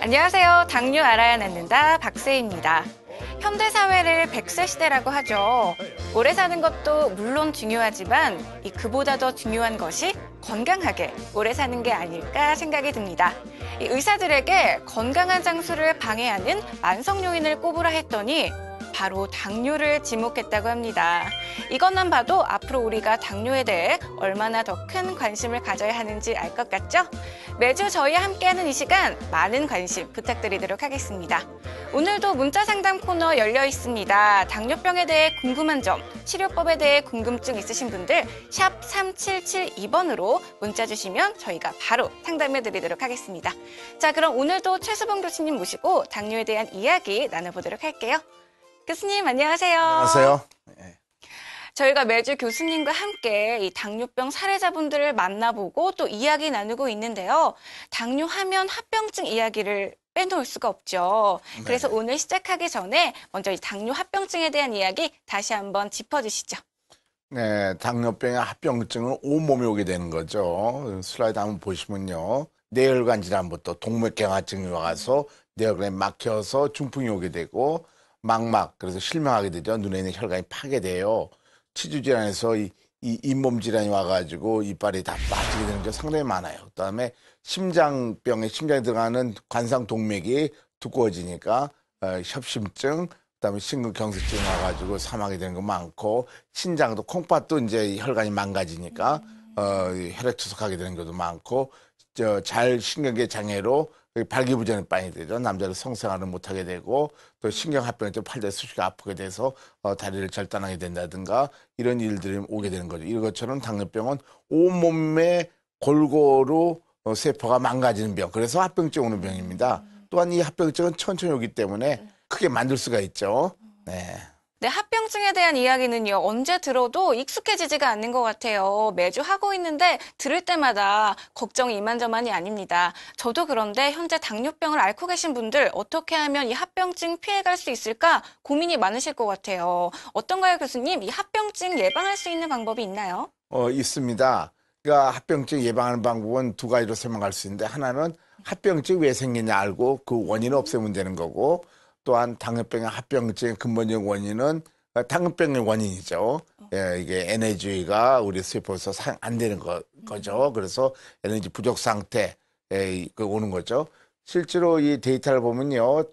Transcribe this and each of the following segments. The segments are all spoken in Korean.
안녕하세요. 당뇨 알아야 낫는다 박세희입니다. 현대사회를 100세 시대라고 하죠. 오래 사는 것도 물론 중요하지만 그보다 더 중요한 것이 건강하게 오래 사는 게 아닐까 생각이 듭니다. 의사들에게 건강한 장수를 방해하는 만성 요인을 꼽으라 했더니 바로 당뇨를 지목했다고 합니다. 이것만 봐도 앞으로 우리가 당뇨에 대해 얼마나 더 큰 관심을 가져야 하는지 알 것 같죠? 매주 저희와 함께하는 이 시간 많은 관심 부탁드리도록 하겠습니다. 오늘도 문자 상담 코너 열려 있습니다. 당뇨병에 대해 궁금한 점, 치료법에 대해 궁금증 있으신 분들 샵 3772번으로 문자 주시면 저희가 바로 상담해 드리도록 하겠습니다. 자, 그럼 오늘도 최수봉 교수님 모시고 당뇨에 대한 이야기 나눠보도록 할게요. 교수님 안녕하세요. 안녕하세요. 네. 저희가 매주 교수님과 함께 이 당뇨병 사례자분들을 만나보고 또 이야기 나누고 있는데요. 당뇨하면 합병증 이야기를 빼놓을 수가 없죠. 그래서 네. 오늘 시작하기 전에 먼저 이 당뇨 합병증에 대한 이야기 다시 한번 짚어주시죠. 네, 당뇨병의 합병증은 온몸에 오게 되는 거죠. 슬라이드 한번 보시면요. 뇌혈관 질환부터 동맥경화증이 와서 뇌혈관에 막혀서 중풍이 오게 되고 망막, 그래서 실명하게 되죠. 눈에 있는 혈관이 파괴돼요. 치주 질환에서 이 잇몸 질환이 와가지고 이빨이 다 빠지게 되는 게 상당히 많아요. 그다음에 심장병에 심장에 들어가는 관상 동맥이 두꺼워지니까 협심증, 그다음에 심근경색증 와가지고 사망이 되는 거 많고 신장도 콩팥도 이제 혈관이 망가지니까 혈액 투석하게 되는 것도 많고 잘 신경계 장애로 발기부전에 빠지게 되죠. 남자는 성생활을 못하게 되고 또 신경합병에 또 팔다리 수시가 아프게 돼서 다리를 절단하게 된다든가 이런 일들이 오게 되는 거죠. 이것처럼 당뇨병은 온몸에 골고루 세포가 망가지는 병. 그래서 합병증 오는 병입니다. 또한 이 합병증은 천천히 오기 때문에 크게 만들 수가 있죠. 네. 네, 합병증에 대한 이야기는요, 언제 들어도 익숙해지지가 않는 것 같아요. 매주 하고 있는데 들을 때마다 걱정이 이만저만이 아닙니다. 저도 그런데 현재 당뇨병을 앓고 계신 분들 어떻게 하면 이 합병증 피해갈 수 있을까 고민이 많으실 것 같아요. 어떤가요, 교수님? 이 합병증 예방할 수 있는 방법이 있나요? 있습니다. 그러니까 합병증 예방하는 방법은 두 가지로 설명할 수 있는데 하나는 합병증이 왜 생기냐 알고 그 원인을 없애면 되는 거고 또한 당뇨병의 합병증의 근본적 원인은 당뇨병의 원인이죠. 예, 이게 에너지가 우리 세포에서 사용 안 되는 거죠. 그래서 에너지 부족 상태에 오는 거죠. 실제로 이 데이터를 보면요,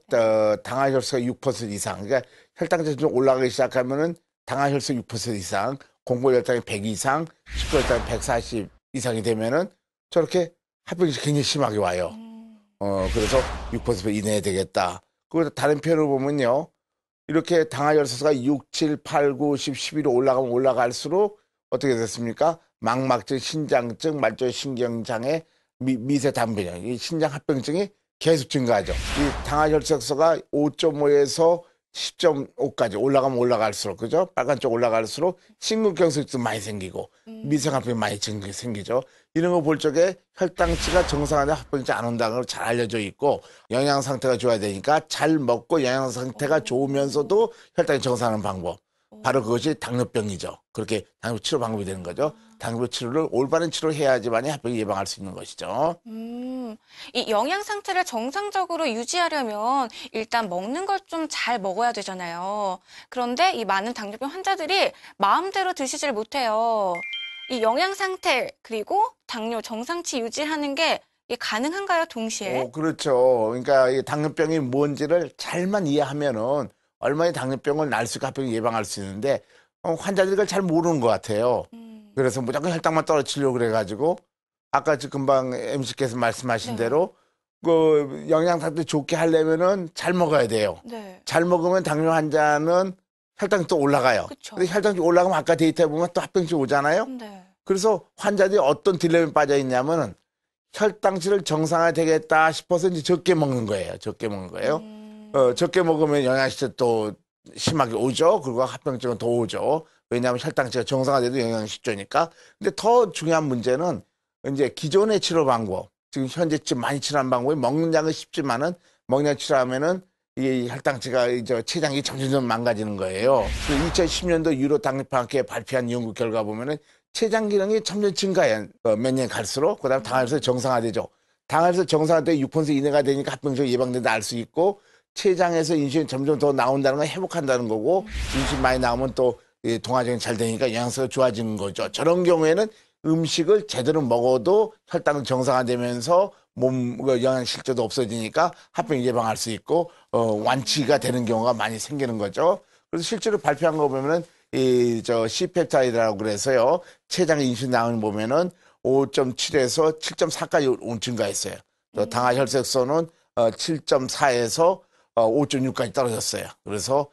당화혈소가 6% 이상, 그러니까 혈당이 좀 올라가기 시작하면은 당화혈소 6% 이상, 공복혈당이 100 이상, 식후혈당이 140 이상이 되면은 저렇게 합병증이 굉장히 심하게 와요. 그래서 6% 이내에 되겠다. 그리고 다른 편을 보면요. 이렇게 당화혈소가 6, 7, 8, 9, 10, 11로 올라가면 올라갈수록 어떻게 됐습니까? 망막증, 신장증, 말초신경장애, 미세담배증, 이 신장합병증이 계속 증가하죠. 이 당화혈소가 5.5에서 10.5까지 올라가면 올라갈수록, 그죠? 빨간 쪽 올라갈수록 심근경색도 많이 생기고, 미생합병이 많이 생기죠. 이런 거 볼 적에 혈당치가 정상화돼 합병증이 안 온다는 걸 잘 알려져 있고, 영양 상태가 좋아야 되니까 잘 먹고 영양 상태가 좋으면서도 혈당이 정상화하는 방법. 바로 그것이 당뇨병이죠. 그렇게 당뇨 치료 방법이 되는 거죠. 당뇨 치료를 올바른 치료를 해야지만이 합병을 예방할 수 있는 것이죠. 이 영양 상태를 정상적으로 유지하려면 일단 먹는 걸 좀 잘 먹어야 되잖아요. 그런데 이 많은 당뇨병 환자들이 마음대로 드시질 못해요. 이 영양 상태 그리고 당뇨 정상치 유지하는 게 이게 가능한가요, 동시에? 그렇죠. 그러니까 이 당뇨병이 뭔지를 잘만 이해하면은 얼마나 당뇨병을 날 수 있고 합병을 예방할 수 있는데 환자들이 그걸 잘 모르는 것 같아요. 그래서 무조건 혈당만 떨어뜨리려고 그래가지고 아까 금방 MC께서 말씀하신 대로 그 영양 상태 좋게 하려면은 잘 먹어야 돼요. 네. 잘 먹으면 당뇨 환자는 혈당이 또 올라가요. 그쵸. 근데 혈당이 올라가면 아까 데이터에 보면 또 합병증 오잖아요. 네. 그래서 환자들이 어떤 딜레마에 빠져 있냐면은 혈당치를 정상화 되겠다 싶어서 이제 적게 먹는 거예요. 적게 먹는 거예요. 적게 먹으면 영양실조 또 심하게 오죠. 그리고 합병증은 더 오죠. 왜냐하면 혈당치가 정상화돼도 영양실조니까. 근데 더 중요한 문제는 이제 기존의 치료 방법, 지금 현재쯤 많이 치료하는 방법이 먹는 양은 쉽지만은 먹는 양 치료하면은 이 혈당치가 이제 췌장이 점점 망가지는 거예요. 그 2010년도 유로 당뇨학회 발표한 연구 결과 보면은 췌장 기능이 점점 증가해. 몇 년 갈수록 그다음 당화혈소 정상화되죠. 당에서 정상화돼 6% 이내가 되니까 합병증 예방된다 알 수 있고 췌장에서 인슐린 점점 더 나온다는 건 회복한다는 거고 인슐린 많이 나오면 또 동화적인 잘 되니까 영양소가 좋아지는 거죠. 저런 경우에는 음식을 제대로 먹어도 혈당 정상화되면서 몸 영양 실조도 없어지니까 합병 예방할 수 있고 완치가 되는 경우가 많이 생기는 거죠. 그래서 실제로 발표한 거 보면은 C펩타이드라고 그래서요. 췌장에 인슐린 나오는 보면은 5.7에서 7.4까지 증가했어요. 또 당화 혈색소는 7.4에서 5.6까지 떨어졌어요. 그래서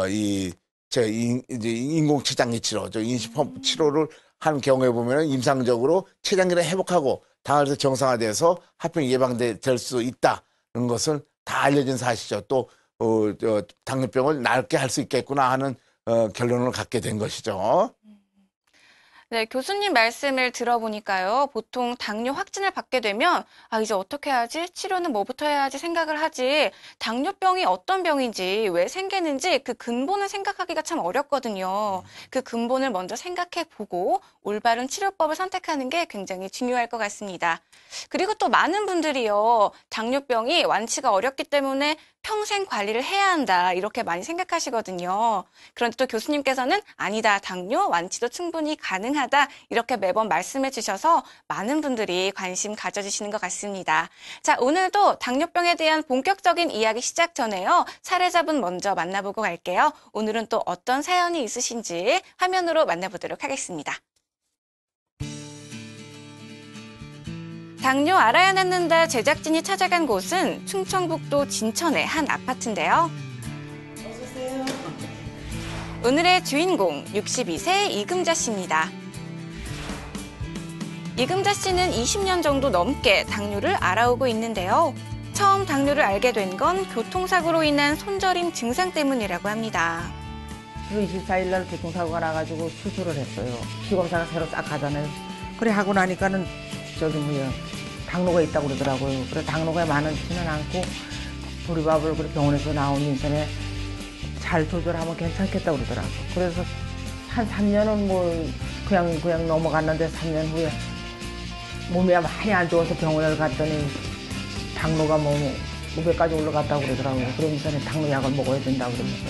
이제 인공 췌장기 치료, 인시펌프 치료를 한 경우에 보면은 임상적으로 췌장기를 회복하고 당화혈색 정상화돼서 합병 예방될 수 있다는 것은 다 알려진 사실이죠. 또 당뇨병을 낫게 할 수 있겠구나 하는 결론을 갖게 된 것이죠. 네, 교수님 말씀을 들어보니까요. 보통 당뇨 확진을 받게 되면 이제 어떻게 해야지? 치료는 뭐부터 해야지 생각을 하지. 당뇨병이 어떤 병인지, 왜 생기는지 그 근본을 생각하기가 참 어렵거든요. 그 근본을 먼저 생각해 보고 올바른 치료법을 선택하는 게 굉장히 중요할 것 같습니다. 그리고 또 많은 분들이요. 당뇨병이 완치가 어렵기 때문에 평생 관리를 해야 한다. 이렇게 많이 생각하시거든요. 그런데 또 교수님께서는 아니다. 당뇨 완치도 충분히 가능하다. 이렇게 매번 말씀해 주셔서 많은 분들이 관심 가져주시는 것 같습니다. 자, 오늘도 당뇨병에 대한 본격적인 이야기 시작 전에요. 사례자분 먼저 만나보고 갈게요. 오늘은 또 어떤 사연이 있으신지 화면으로 만나보도록 하겠습니다. 당뇨 알아야 낫는다 제작진이 찾아간 곳은 충청북도 진천의 한 아파트인데요. 어서오세요. 오늘의 주인공 62세 이금자 씨입니다. 이금자 씨는 20년 정도 넘게 당뇨를 알아오고 있는데요. 처음 당뇨를 알게 된 건 교통사고로 인한 손저림 증상 때문이라고 합니다. 7월 24일 날 교통사고가 나가지고 수술을 했어요. 피검사가 새로 싹 가잖아요. 그래 하고 나니까는 당뇨가 있다고 그러더라고요. 그래 당뇨가 많지는 않고 보리밥을 병원에서 나온 인선에 잘 조절하면 괜찮겠다고 그러더라고요. 그래서 한 3년은 그냥 넘어갔는데 3년 후에 몸이 많이 안 좋아서 병원을 갔더니 당뇨가 500까지 올라갔다고 그러더라고요. 그러면서 당뇨약을 먹어야 된다고 그러면서.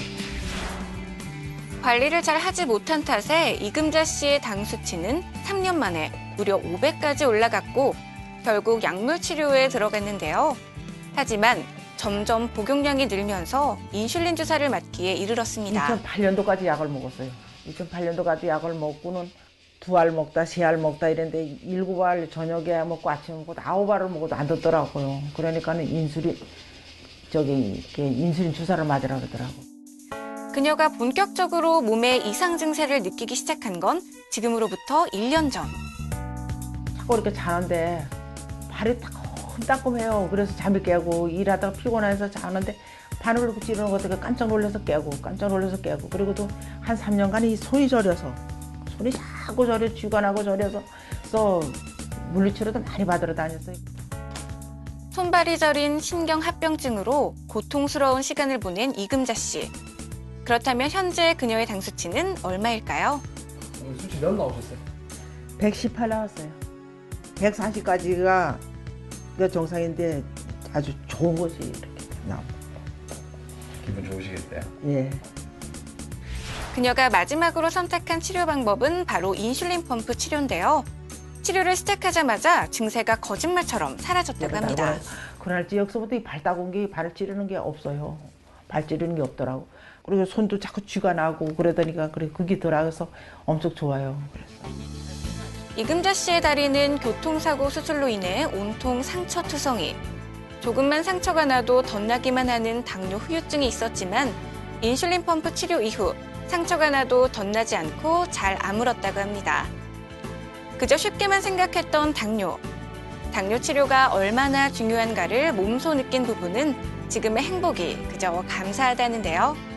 관리를 잘 하지 못한 탓에 이금자 씨의 당 수치는 3년 만에 무려 500까지 올라갔고 결국 약물 치료에 들어갔는데요. 하지만 점점 복용량이 늘면서 인슐린 주사를 맞기에 이르렀습니다. 2008년도까지 약을 먹었어요. 2008년도까지 약을 먹고는 2알 먹다, 3알 먹다 이랬는데 7알 저녁에 먹고 아침에 먹고 9알을 먹어도 안 듣더라고요. 그러니까는 인슐린 주사를 맞으라 그러더라고. 그녀가 본격적으로 몸에 이상 증세를 느끼기 시작한 건 지금으로부터 1년 전. 자꾸 이렇게 자는데 발이 따끔따끔해요. 그래서 잠이 깨고 일하다가 피곤해서 자는데 바늘로 찌르는 것 같아서 깜짝 놀라서 깨고 그리고 또 한 3년간 이 손이 저려서 손이 자꾸 저려 쥐가 나고 저려서 물리치료도 많이 받으러 다녔어요. 손발이 저린 신경합병증으로 고통스러운 시간을 보낸 이금자 씨. 그렇다면 현재 그녀의 당 수치는 얼마일까요? 수치 몇 나오셨어요? 118 나왔어요. 140까지가 정상인데 아주 좋은 것이 이렇게 나옵니다. 기분 좋으시겠어요? 예. 그녀가 마지막으로 선택한 치료 방법은 바로 인슐린 펌프 치료인데요. 치료를 시작하자마자 증세가 거짓말처럼 사라졌다고 합니다. 그날 지역서부터 이 발 따가운 게 발을 찌르는 게 없어요. 발 찌르는 게 없더라고. 그리고 손도 자꾸 쥐가 나고 그러더니까 그게 돌아가서 엄청 좋아요. 그래서. 이금자 씨의 다리는 교통사고 수술로 인해 온통 상처투성이. 조금만 상처가 나도 덧나기만 하는 당뇨 후유증이 있었지만 인슐린 펌프 치료 이후 상처가 나도 덧나지 않고 잘 아물었다고 합니다. 그저 쉽게만 생각했던 당뇨. 당뇨 치료가 얼마나 중요한가를 몸소 느낀 부부는 지금의 행복이 그저 감사하다는데요.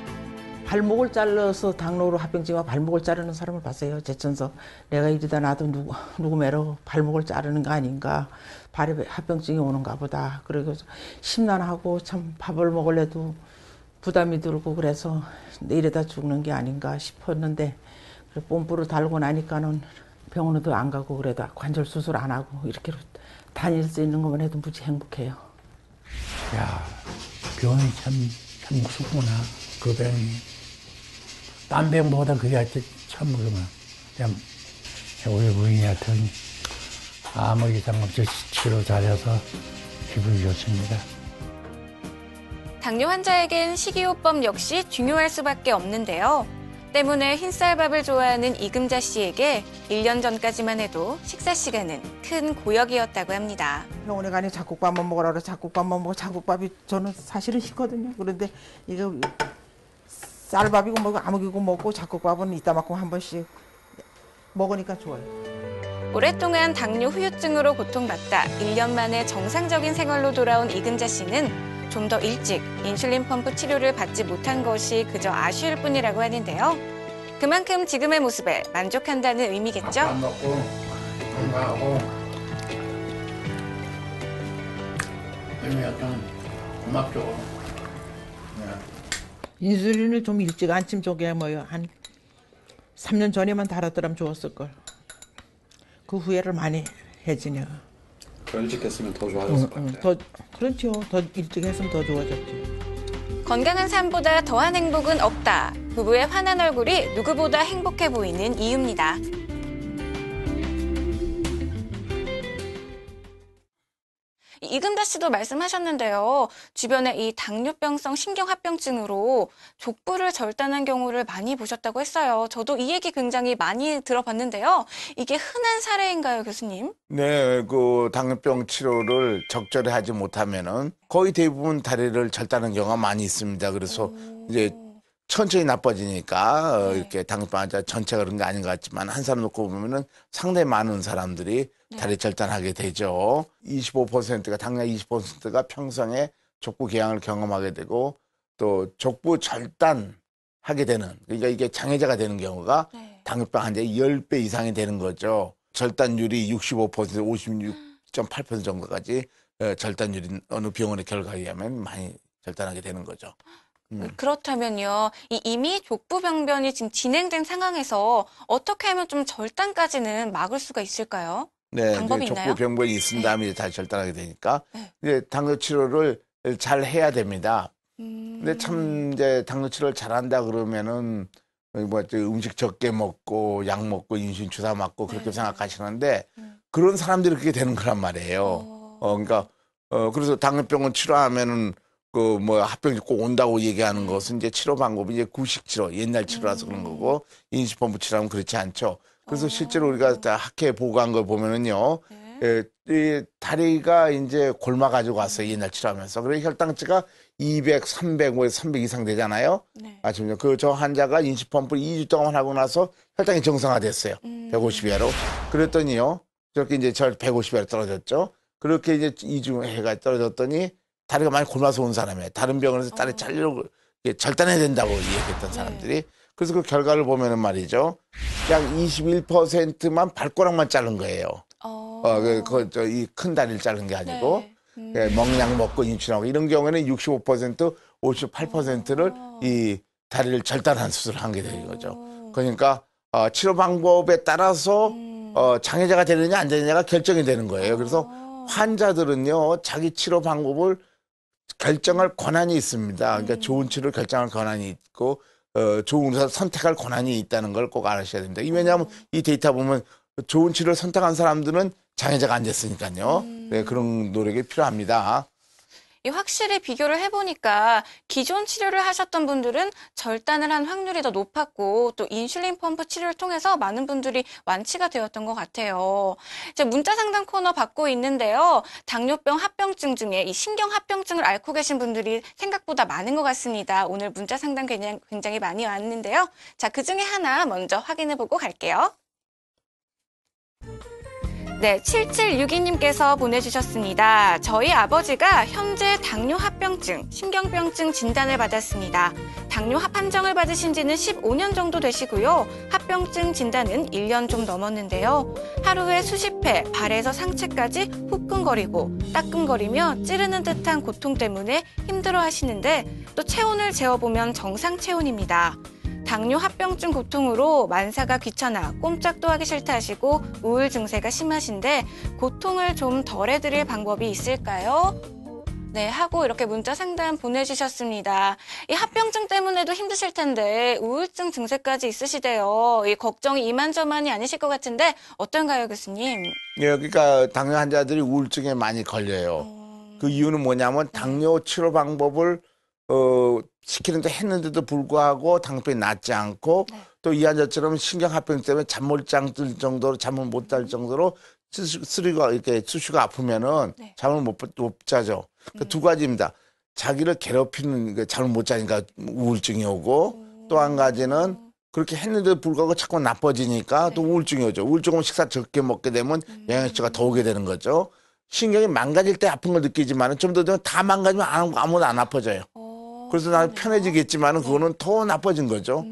발목을 잘라서 당뇨로 합병증과 발목을 자르는 사람을 봤어요. 제천서 내가 이러다 나도 누구 매로 발목을 자르는 거 아닌가. 발에 합병증이 오는가 보다. 그래서 심란하고 참 밥을 먹으려도 부담이 들고 그래서 이러다 죽는 게 아닌가 싶었는데 뽐뿌를 달고 나니까는 병원에도 안 가고 그래도 관절 수술 안 하고 이렇게 다닐 수 있는 것만 해도 무지 행복해요. 야, 병이 참 무섭구나. 그 병이. 딴 병보다 그게 참 그러면. 그냥 우리 부인한테 아무 이상 없이 치료 잘해서 기분이 좋습니다. 당뇨 환자에겐 식이요법 역시 중요할 수밖에 없는데요. 때문에 흰쌀밥을 좋아하는 이금자 씨에게 1년 전까지만 해도 식사 시간은 큰 고역이었다고 합니다. 병원에 가니 잡곡밥만 먹으라 그래. 잡곡밥만 먹어. 잡곡밥이 저는 사실은 싫거든요. 그런데 이거 쌀밥이고 뭐 아무기고 먹고 잡곡밥은 이따만큼 한 번씩 먹으니까 좋아요. 오랫동안 당뇨 후유증으로 고통받다 1년 만에 정상적인 생활로 돌아온 이금자 씨는 좀 더 일찍 인슐린 펌프 치료를 받지 못한 것이 그저 아쉬울 뿐이라고 하는데요. 그만큼 지금의 모습에 만족한다는 의미겠죠? 밥 먹고 건강하고 그러면 약간 고맙죠. 네. 인슐린을 좀 일찍 안 침 쪽에 뭐요 한 3년 전에만 달았더라면 좋았을걸. 그 후회를 많이 해지냐. 더 일찍 했으면 더 좋아졌을 것 같아요. 그렇죠. 더 일찍 했으면 더 좋아졌지. 건강한 삶보다 더한 행복은 없다. 부부의 환한 얼굴이 누구보다 행복해 보이는 이유입니다. 이금자 씨도 말씀하셨는데요. 주변에 이 당뇨병성 신경합병증으로 족부를 절단한 경우를 많이 보셨다고 했어요. 저도 이 얘기 굉장히 많이 들어봤는데요. 이게 흔한 사례인가요, 교수님? 네, 그 당뇨병 치료를 적절히 하지 못하면은 거의 대부분 다리를 절단하는 경우가 많이 있습니다. 그래서 이제 천천히 나빠지니까 이렇게 당뇨병 환자 전체가 그런 게 아닌 것 같지만 한 사람 놓고 보면은 상당히 많은 사람들이 다리 절단하게 되죠. 25%가 당뇨 20%가 평생에 족부 궤양을 경험하게 되고 또 족부 절단하게 되는 그러니까 이게 장애자가 되는 경우가 당뇨병 환자의 10배 이상이 되는 거죠. 절단율이 65%, 56.8% 정도까지 절단율이 어느 병원의 결과에 의하면 많이 절단하게 되는 거죠. 그렇다면요, 이미 족부병변이 지금 진행된 상황에서 어떻게 하면 좀 절단까지는 막을 수가 있을까요? 네, 방법이 이제 있나요? 족부 병변이 있은 다음에 다시 절단하게 되니까 이제 당뇨 치료를 잘 해야 됩니다. 근데 참 이제 당뇨 치료를 잘한다 그러면은 음식 적게 먹고 약 먹고 인슐린 주사 맞고 그렇게 생각하시는데 그런 사람들이 그렇게 되는 거란 말이에요. 그러니까 그래서 당뇨병을 치료하면은 그 합병증 꼭 온다고 얘기하는 것은 이제 치료 방법이 이제 구식 치료, 옛날 치료라서 그런 거고 인슐린 펌프 치료하면 그렇지 않죠. 그래서 실제로 우리가 학회에 보고한 걸 보면은요, 이 다리가 이제 골마가지고 왔어요. 옛날 치료하면서. 그래서 혈당치가 200, 300, 300 이상 되잖아요. 아시죠? 저 환자가 인슐린 펌프를 2주 동안 하고 나서 혈당이 정상화됐어요. 150 이하로. 그랬더니요, 저렇게 이제 150 이하로 떨어졌죠. 그렇게 이제 2주 해가 떨어졌더니 다리가 많이 골마서 온 사람이에요. 다른 병원에서 다리 잘리려고 절단해야 된다고 얘기했던 사람들이. 그래서 그 결과를 보면은 말이죠. 약 21%만 발가락만 자른 거예요. 이 큰 다리를 자른 게 아니고, 먹약 먹고 인출하고 이런 경우에는 65%, 58%를 이 다리를 절단한 수술을 한 게 되는 거죠. 그러니까, 치료 방법에 따라서, 장애자가 되느냐 안 되느냐가 결정이 되는 거예요. 그래서 환자들은요, 자기 치료 방법을 결정할 권한이 있습니다. 그러니까 좋은 치료를 결정할 권한이 있고, 좋은 의사를 선택할 권한이 있다는 걸 꼭 알으셔야 됩니다. 왜냐하면 이 데이터 보면 좋은 치료를 선택한 사람들은 장애자가 안 됐으니까요. 네, 그런 노력이 필요합니다. 확실히 비교를 해보니까 기존 치료를 하셨던 분들은 절단을 한 확률이 더 높았고 또 인슐린 펌프 치료를 통해서 많은 분들이 완치가 되었던 것 같아요. 이제 문자 상담 코너 받고 있는데요. 당뇨병 합병증 중에 이 신경 합병증을 앓고 계신 분들이 생각보다 많은 것 같습니다. 오늘 문자 상담 굉장히 많이 왔는데요. 자, 그중에 하나 먼저 확인해보고 갈게요. 네, 7762님께서 보내주셨습니다. 저희 아버지가 현재 당뇨 합병증, 신경병증 진단을 받았습니다. 당뇨 판정을 받으신 지는 15년 정도 되시고요. 합병증 진단은 1년 좀 넘었는데요. 하루에 수십 회 발에서 상체까지 후끈거리고 따끔거리며 찌르는 듯한 고통 때문에 힘들어 하시는데 또 체온을 재어보면 정상 체온입니다. 당뇨 합병증 고통으로 만사가 귀찮아 꼼짝도 하기 싫다 하시고 우울 증세가 심하신데 고통을 좀 덜해드릴 방법이 있을까요? 네, 하고 이렇게 문자 상담 보내주셨습니다. 이 합병증 때문에도 힘드실 텐데 우울증 증세까지 있으시대요. 이 걱정이 이만저만이 아니실 것 같은데 어떤가요, 교수님? 예, 그러니까 당뇨 환자들이 우울증에 많이 걸려요. 그 이유는 뭐냐면 당뇨 치료 방법을 시키는데 했는데도 불구하고 당뇨병이 낫지 않고 또 이 환자처럼 신경합병 때문에 잠 못 잘 정도로 잠을 못 잘 정도로 수리가 이렇게 수시가 아프면은 잠을 못 자죠. 그 두 가지입니다. 자기를 괴롭히는 잠을 못 자니까 우울증이 오고 또 한 가지는 그렇게 했는데도 불구하고 자꾸 나빠지니까 또 우울증이 오죠. 우울증은 식사 적게 먹게 되면 영양실조가 더 오게 되는 거죠. 신경이 망가질 때 아픈 걸 느끼지만 좀 더 되면 다 망가지면 아무도 안 아파져요. 그래서 나는 편해지겠지만은 그거는 더 나빠진 거죠.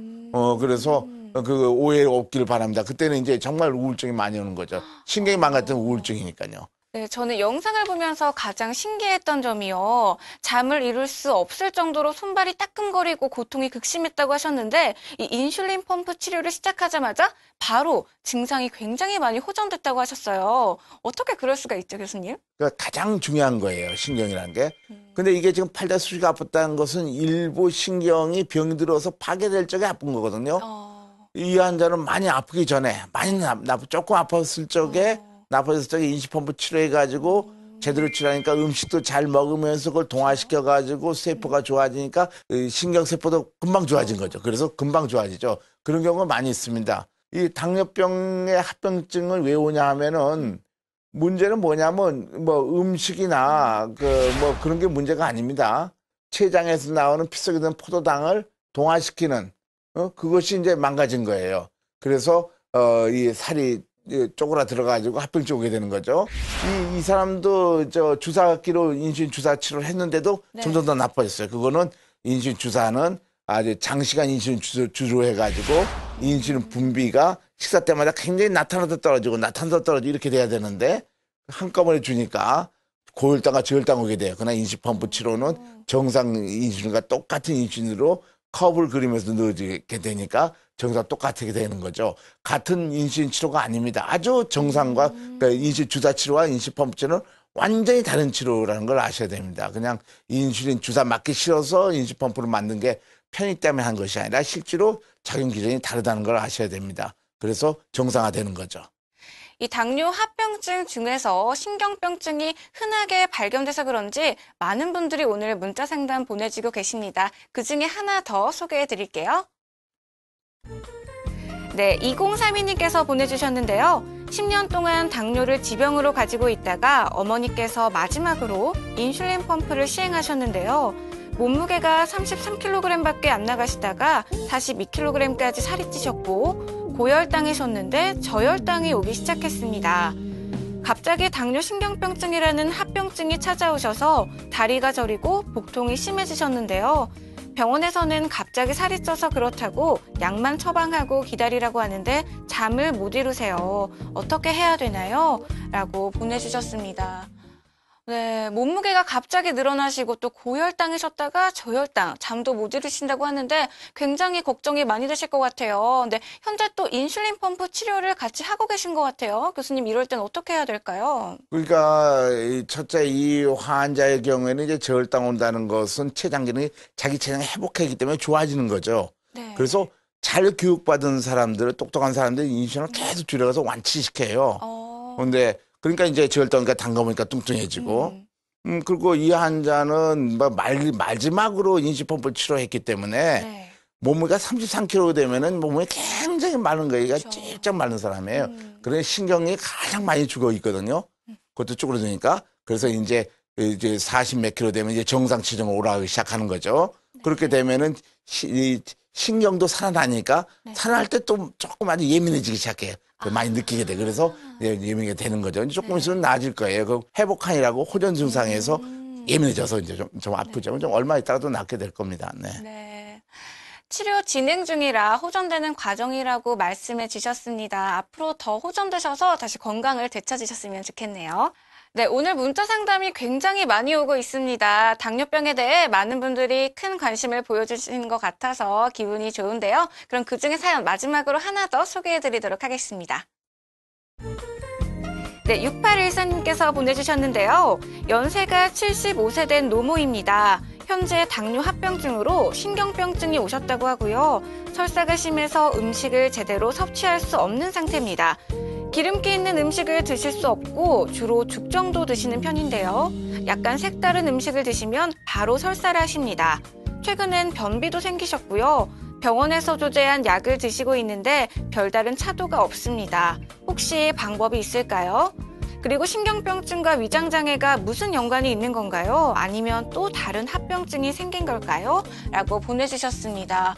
그래서 그 오해 없기를 바랍니다. 그때는 이제 정말 우울증이 많이 오는 거죠. 신경이 망가지면 우울증이니까요. 네, 저는 영상을 보면서 가장 신기했던 점이요. 잠을 이룰 수 없을 정도로 손발이 따끔거리고 고통이 극심했다고 하셨는데 이 인슐린 펌프 치료를 시작하자마자 바로 증상이 굉장히 많이 호전됐다고 하셨어요. 어떻게 그럴 수가 있죠, 교수님? 그러니까 가장 중요한 거예요, 신경이라는 게. 근데 이게 지금 팔다 수시가 아팠다는 것은 일부 신경이 병이 들어서 파괴될 적에 아픈 거거든요. 이 환자는 많이 아프기 전에, 많이 조금 아팠을 적에 나빠졌을 적에 인시펌프 치료해가지고 제대로 치료하니까 음식도 잘 먹으면서 그걸 동화시켜가지고 세포가 좋아지니까 신경세포도 금방 좋아진 거죠. 그래서 금방 좋아지죠. 그런 경우가 많이 있습니다. 이 당뇨병의 합병증을 왜 오냐 하면은 문제는 뭐냐면 뭐 음식이나 뭐 그런 게 문제가 아닙니다. 췌장에서 나오는 피 속에 있는 포도당을 동화시키는 그것이 이제 망가진 거예요. 그래서 이 살이 쪼그라 들어가지고 합병증 오게 되는 거죠. 이 사람도 주사기로 인슐린 주사 치료를 했는데도 점점 더 나빠졌어요. 그거는 인슐린 주사는 아주 장시간 인슐린 주로 해가지고 인슐린 분비가 식사 때마다 굉장히 나타나다 떨어지고 이렇게 돼야 되는데 한꺼번에 주니까 고혈당과 저혈당 오게 돼요. 그러나 인슐린 펌프 치료는 정상 인슐린과 똑같은 인슐린으로 컵을 그리면서 넣어지게 되니까 정상 똑같게 되는 거죠. 같은 인슐린 치료가 아닙니다. 아주 정상과 그러니까 인슐린 주사 치료와 인슐린 펌프 치료는 완전히 다른 치료라는 걸 아셔야 됩니다. 그냥 인슐린 주사 맞기 싫어서 인슐린 펌프를 만든 게 편의 때문에 한 것이 아니라 실제로 작용 기전이 다르다는 걸 아셔야 됩니다. 그래서 정상화되는 거죠. 이 당뇨 합병증 중에서 신경병증이 흔하게 발견돼서 그런지 많은 분들이 오늘 문자 상담 보내주고 계십니다. 그중에 하나 더 소개해 드릴게요. 네, 2032님께서 보내주셨는데요. 10년 동안 당뇨를 지병으로 가지고 있다가 어머니께서 마지막으로 인슐린 펌프를 시행하셨는데요. 몸무게가 33kg밖에 안 나가시다가 42kg까지 살이 찌셨고 고혈당이셨는데 저혈당이 오기 시작했습니다. 갑자기 당뇨 신경병증이라는 합병증이 찾아오셔서 다리가 저리고 복통이 심해지셨는데요. 병원에서는 갑자기 살이 쪄서 그렇다고 약만 처방하고 기다리라고 하는데 잠을 못 이루세요. 어떻게 해야 되나요? 라고 보내주셨습니다. 네, 몸무게가 갑자기 늘어나시고 또 고혈당이셨다가 저혈당, 잠도 못 이루신다고 하는데 굉장히 걱정이 많이 되실 것 같아요. 근데 현재 또 인슐린 펌프 치료를 같이 하고 계신 것 같아요. 교수님, 이럴 땐 어떻게 해야 될까요? 그러니까 첫째 이 환자의 경우에는 이제 저혈당 온다는 것은 췌장 기능이 자기 췌장이 회복하기 때문에 좋아지는 거죠. 네. 그래서 잘 교육받은 사람들, 똑똑한 사람들이 인슐린을 계속 줄여가서 완치시켜요. 그런데 그러니까 이제 저혈당이니까 단 거 먹으니까 뚱뚱해지고, 그리고 이 환자는 뭐 마지막으로 인슐린 펌프를 치료했기 때문에 네. 몸무게가 33kg 되면은 몸이 굉장히 마른 거예요. 그러니까 찔쩍 마른 사람이에요. 그래서 신경이 가장 많이 죽어 있거든요. 그것도 쭈그러드니까. 그래서 이제 40 몇 킬로 되면 이제 정상 체중으로 올라가기 시작하는 거죠. 그렇게 되면은 신경도 살아나니까 살아날 때 또 조금 아주 예민해지기 시작해요. 많이 느끼게 돼. 그래서 예민하게 되는 거죠. 이제 조금 있으면 나아질 거예요. 그 회복한이라고 호전 증상에서 예민해져서 이제 좀 아프죠. 좀 얼마 있다가도 낫게 될 겁니다. 네. 네. 치료 진행 중이라 호전되는 과정이라고 말씀해 주셨습니다. 앞으로 더 호전되셔서 다시 건강을 되찾으셨으면 좋겠네요. 네, 오늘 문자 상담이 굉장히 많이 오고 있습니다. 당뇨병에 대해 많은 분들이 큰 관심을 보여주신 것 같아서 기분이 좋은데요. 그럼 그중에 사연 마지막으로 하나 더 소개해드리도록 하겠습니다. 네, 6814님께서 보내주셨는데요. 연세가 75세 된 노모입니다. 현재 당뇨 합병증으로 신경병증이 오셨다고 하고요. 설사가 심해서 음식을 제대로 섭취할 수 없는 상태입니다. 기름기 있는 음식을 드실 수 없고 주로 죽 정도 드시는 편인데요. 약간 색다른 음식을 드시면 바로 설사를 하십니다. 최근엔 변비도 생기셨고요. 병원에서 조제한 약을 드시고 있는데 별다른 차도가 없습니다. 혹시 방법이 있을까요? 그리고 신경병증과 위장장애가 무슨 연관이 있는 건가요? 아니면 또 다른 합병증이 생긴 걸까요? 라고 보내주셨습니다.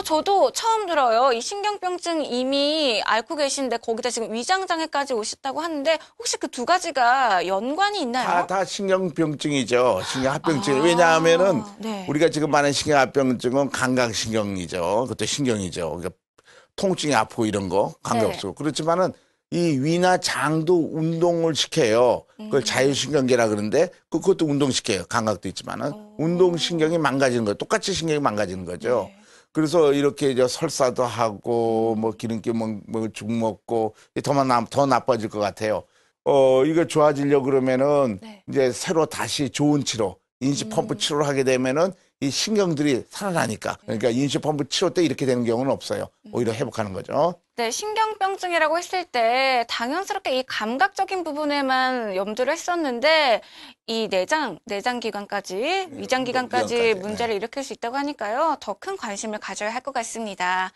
저도 처음 들어요. 이 신경병증 이미 앓고 계신데 거기다 지금 위장장애까지 오셨다고 하는데 혹시 그 두 가지가 연관이 있나요? 다 신경병증이죠. 신경합병증. 왜냐하면은 네. 우리가 지금 말하는 신경합병증은 감각신경이죠. 그것도 신경이죠. 그러니까 통증이 아프고 이런 거, 감각없고. 그렇지만은 이 위나 장도 운동을 시켜요. 그걸 자율신경계라 그러는데 그것도 운동시켜요. 감각도 있지만은 운동신경이 망가지는 거예요. 똑같이 신경이 망가지는 거죠. 네. 그래서 이렇게 이제 설사도 하고 뭐 기름기 죽 먹고 더 나빠질 것 같아요. 이거 좋아지려고 그러면은 네. 이제 새로 다시 좋은 치료, 인시펌프 치료를 하게 되면은 이 신경들이 살아나니까. 그러니까 인시펌프 치료 때 이렇게 되는 경우는 없어요. 오히려 회복하는 거죠. 네, 신경병증이라고 했을 때 당연스럽게 이 감각적인 부분에만 염두를 했었는데 이 내장기관까지, 위장기관까지 위장까지, 문제를 일으킬 수 있다고 하니까요. 더 큰 관심을 가져야 할 것 같습니다.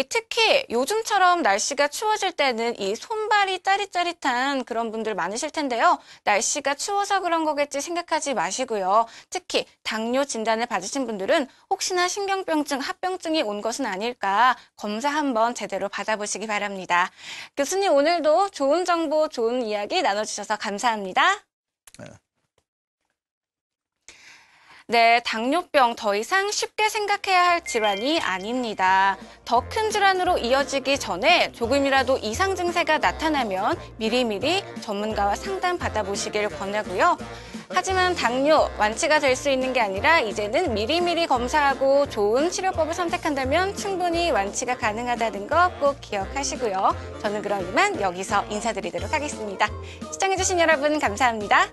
특히 요즘처럼 날씨가 추워질 때는 이 손발이 짜릿짜릿한 그런 분들 많으실 텐데요. 날씨가 추워서 그런 거겠지 생각하지 마시고요. 특히 당뇨 진단을 받으신 분들은 혹시나 신경병증, 합병증이 온 것은 아닐까 검사 한번 제대로 받아보시기 바랍니다. 교수님 오늘도 좋은 정보, 좋은 이야기 나눠주셔서 감사합니다. 네, 당뇨병 더 이상 쉽게 생각해야 할 질환이 아닙니다. 더 큰 질환으로 이어지기 전에 조금이라도 이상 증세가 나타나면 미리미리 전문가와 상담 받아보시길 권하고요. 하지만 당뇨 완치가 될 수 있는 게 아니라 이제는 미리미리 검사하고 좋은 치료법을 선택한다면 충분히 완치가 가능하다는 거 꼭 기억하시고요. 저는 그럼 이만 여기서 인사드리도록 하겠습니다. 시청해주신 여러분 감사합니다.